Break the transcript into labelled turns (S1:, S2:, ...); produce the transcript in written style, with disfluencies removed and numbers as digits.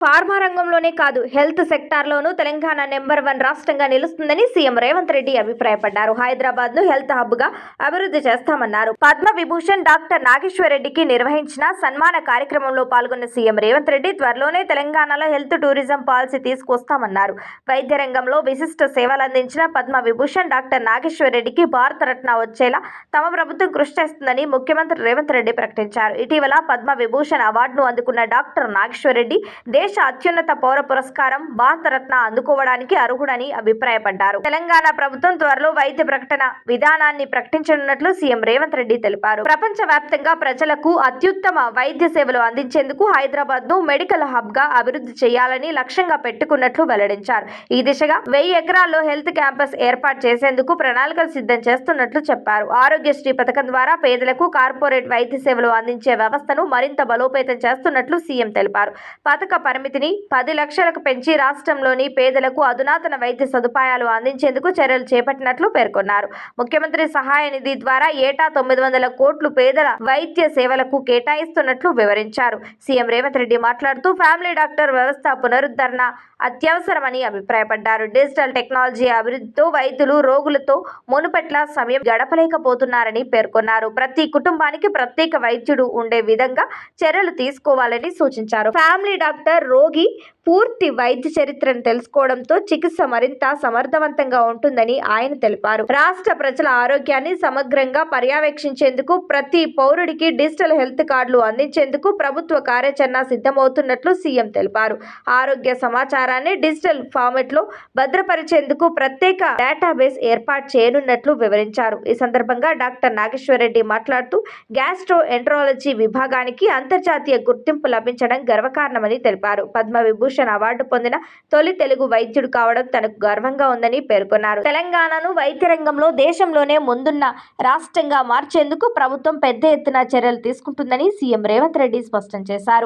S1: Pharma రంగంలోనే కాదు, health సెక్టార్లోనూ Telangana number 1 రాష్ట్రంగా నిలుస్తుందని సీఎం రేవంత్ రెడ్డి అభిప్రాయపడ్డారు. హైదరాబాద్ ను హెల్త్ హబ్ గా అభివృద్ధి చేస్తామన్నారు. పద్మ విభూషణ్ డాక్టర్ నాగేశ్వర్ రెడ్డికి నిర్వహించిన సన్మాన కార్యక్రమంలో పాల్గొన్న సీఎం రేవంత్ రెడ్డి త్వరలోనే తెలంగాణలో హెల్త్ టూరిజం పాలసీ తీసుకొస్తామన్నారు. వైద్య రంగంలో విశిష్ట సేవలందించిన పద్మ విభూషణ్ డాక్టర్ నాగేశ్వర్ రెడ్డికి భారతరత్న వచ్చేలా తమ ప్రభుత్వం కృషి చేస్తుందని ముఖ్యమంత్రి రేవంత్ రెడ్డి ప్రకటించారు. ఇటీవల పద్మ విభూషణ్ అవార్డును అందుకున్న డాక్టర్ నాగేశ్వర్ రెడ్డి దేశ అత్యున్నత పౌర పురస్కారం భారతరత్న అందుకోవడానికి అర్హుడని అభిప్రాయపడ్డారు. తెలంగాణ ప్రభుత్వం త్వరలో వైద్య ప్రకటన విధానాన్ని ప్రకటించనున్నట్లు సీఎం రేవంత్ రెడ్డి తెలిపారు. ప్రపంచ వ్యాప్తంగా ప్రజలకు అత్యుత్తమ వైద్య సేవలు అందించేందుకు హైదరాబాద్ ను మెడికల్ హబ్ గా అభివృద్ధి చేయాలని లక్ష్యంగా పెట్టుకున్నట్లు వెల్లడించారు. ఈ దిశగా 1000 ఎకరాల్లో హెల్త్ క్యాంపస్ ఏర్పాటు చేసేందుకు ప్రణాళికలు సిద్ధం చేస్తున్నట్లు చెప్పారు. ఆరోగ్యశ్రీ పథకం ద్వారా పేదలకు కార్పొరేట్ వైద్య సేవలు అందించే వ్యవస్థను మరింత బలోపేతం చేస్తున్నట్లు సీఎం తెలిపారు. పథక పరిమితిని 10 లక్షలకు పెంచి రాష్ట్రంలోని పేదలకు అధునాతన వైద్య సదుపాయాలు అందించేందుకు చర్యలు చేపట్టినట్లు పేర్కొన్నారు. ముఖ్యమంత్రి సహాయ నిధి ద్వారా ఏటా 900 కోట్లు పేదల వైద్య సేవలకు కేటాయిస్తున్నట్లు వివరించారు. సీఎం రేవంత్ రెడ్డి మాట్లాడుతూ ఫ్యామిలీ డాక్టర్ వ్యవస్థ పునరుద్ధరణ అత్యవసరమని అభిప్రాయపడ్డారు. డిజిటల్ టెక్నాలజీ అభివృద్ధితో వైద్యులు రోగులతో మునుపట్ల సమయం గడపలేకపోతున్నారని పేర్కొన్నారు. ప్రతి కుటుంబానికి ప్రత్యేక వైద్యుడు ఉండే విధంగా చర్యలు తీసుకోవాలని సూచించారు. ఫ్యామిలీ డాక్టర్ రోగి పూర్తి వైద్య చరిత్రను తెలుసుకోవడంతో చికిత్స మరింత సమర్థవంతంగా ఉంటుందని ఆయన తెలిపారు. రాష్ట్ర ప్రజల ఆరోగ్యాన్ని సమగ్రంగా పర్యవేక్షించేందుకు ప్రతి పౌరుడికి డిజిటల్ హెల్త్ కార్డులు అందించేందుకు ప్రభుత్వ కార్యాచరణ సిద్ధమవుతున్నట్లు సీఎం తెలిపారు. ఆరోగ్య సమాచారాన్ని డిజిటల్ ఫార్మాట్ లో భద్రపరిచేందుకు ప్రత్యేక డేటాబేస్ ఏర్పాటు చేయనున్నట్లు వివరించారు. ఈ సందర్భంగా డాక్టర్ నాగేశ్వర్ రెడ్డి మాట్లాడుతూ గ్యాస్ట్రో ఎంట్రాలజీ విభాగానికి అంతర్జాతీయ గుర్తింపు లభించడం గర్వకారణమని తెలిపారు. పద్మ విభూషణ్ అవార్డు పొందిన తొలి తెలుగు వైద్యుడు కావడం తనకు గర్వంగా ఉందని పేర్కొన్నారు. తెలంగాణను వైద్య రంగంలో దేశంలోనే ముందున్న రాష్ట్రంగా మార్చేందుకు ప్రభుత్వం పెద్ద ఎత్తున చర్యలు తీసుకుంటుందని సీఎం రేవంత్ రెడ్డి స్పష్టం చేశారు.